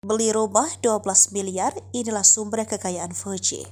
Beli rumah 12 miliar, inilah sumber kekayaan Fuji.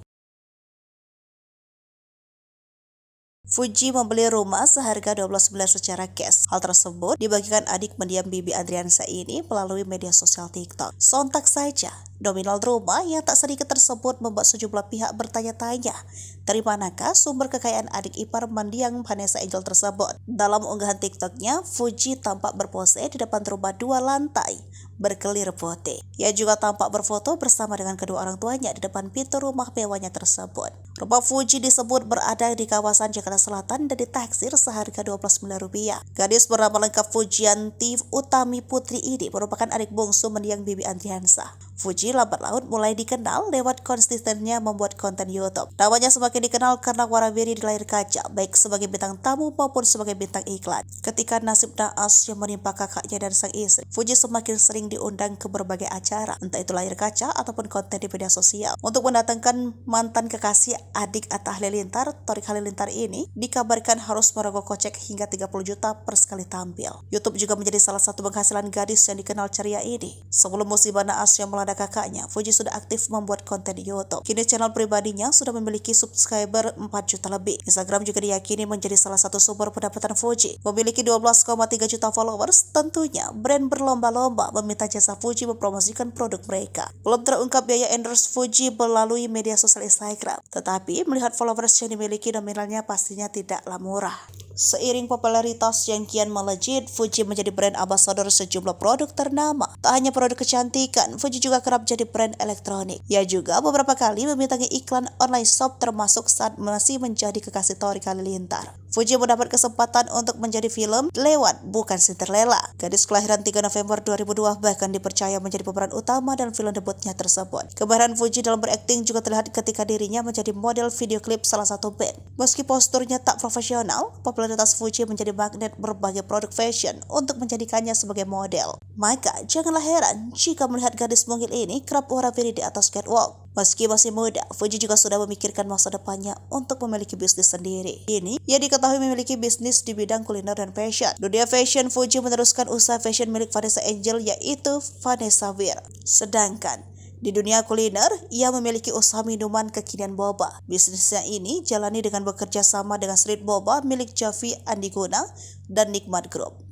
Fuji membeli rumah seharga 12 miliar secara cash. Hal tersebut dibagikan adik mendiam Bibi Adriansa ini melalui media sosial TikTok. Sontak saja, nominal rumah yang tak sedikit tersebut membuat sejumlah pihak bertanya-tanya, dari manakah sumber kekayaan adik ipar mendiang Vanessa Angel tersebut? Dalam unggahan TikToknya, Fuji tampak berpose di depan rumah 2 lantai berkelir putih. Ia juga tampak berfoto bersama dengan kedua orang tuanya di depan pintu rumah mewahnya tersebut. Rumah Fuji disebut berada di kawasan Jakarta Selatan dan ditaksir seharga 12 miliar rupiah. Gadis bernama lengkap Fujianti Utami Putri ini merupakan adik bungsu mendiang Bibi Adriansa. Fuji lambat laun mulai dikenal lewat konsistennya membuat konten YouTube. Namanya semakin dikenal karena warawiri di layar kaca, baik sebagai bintang tamu maupun sebagai bintang iklan. Ketika nasib naas yang menimpa kakaknya dan sang istri, Fuji semakin sering diundang ke berbagai acara, entah itu layar kaca ataupun konten di media sosial. Untuk mendatangkan mantan kekasih adik Atta Halilintar, Torik Halilintar ini dikabarkan harus merogoh kocek hingga 30 juta per sekali tampil. YouTube juga menjadi salah satu penghasilan gadis yang dikenal ceria ini. Sebelum musibah naas yang melanda kakaknya, Fuji sudah aktif membuat konten di YouTube. Kini channel pribadinya sudah memiliki subscriber 4 juta lebih. Instagram juga diyakini menjadi salah satu sumber pendapatan Fuji. Memiliki 12,3 juta followers, tentunya brand berlomba-lomba meminta jasa Fuji mempromosikan produk mereka. Belum terungkap biaya endorse Fuji melalui media sosial Instagram, tetapi melihat followers yang dimiliki, nominalnya pastinya tidaklah murah. Seiring popularitas yang kian melejit, Fuji menjadi brand ambassador sejumlah produk ternama. Tak hanya produk kecantikan, Fuji juga kerap jadi brand elektronik. Ia juga beberapa kali memintangi iklan online shop termasuk saat masih menjadi kekasih Torik Halilintar. Fuji mendapat kesempatan untuk menjadi film lewat Bukan Cinderella. Gadis kelahiran 3 November 2002 bahkan dipercaya menjadi pemeran utama dalam film debutnya tersebut. Kemarahan Fuji dalam berakting juga terlihat ketika dirinya menjadi model video klip salah satu band. Meski posturnya tak profesional, popularitas Fuji menjadi magnet berbagai produk fashion untuk menjadikannya sebagai model. Maka janganlah heran jika melihat gadis mungil ini kerap warawiri di atas catwalk. Meski masih muda, Fuji juga sudah memikirkan masa depannya untuk memiliki bisnis sendiri. Ini, ia diketahui memiliki bisnis di bidang kuliner dan fashion. Dunia fashion, Fuji meneruskan usaha fashion milik Vanessa Angel yaitu Vanessa Wear. Sedangkan di dunia kuliner, ia memiliki usaha minuman kekinian boba. Bisnisnya ini jalani dengan bekerja sama dengan Street Boba milik Javi Andigona dan Nikmat Group.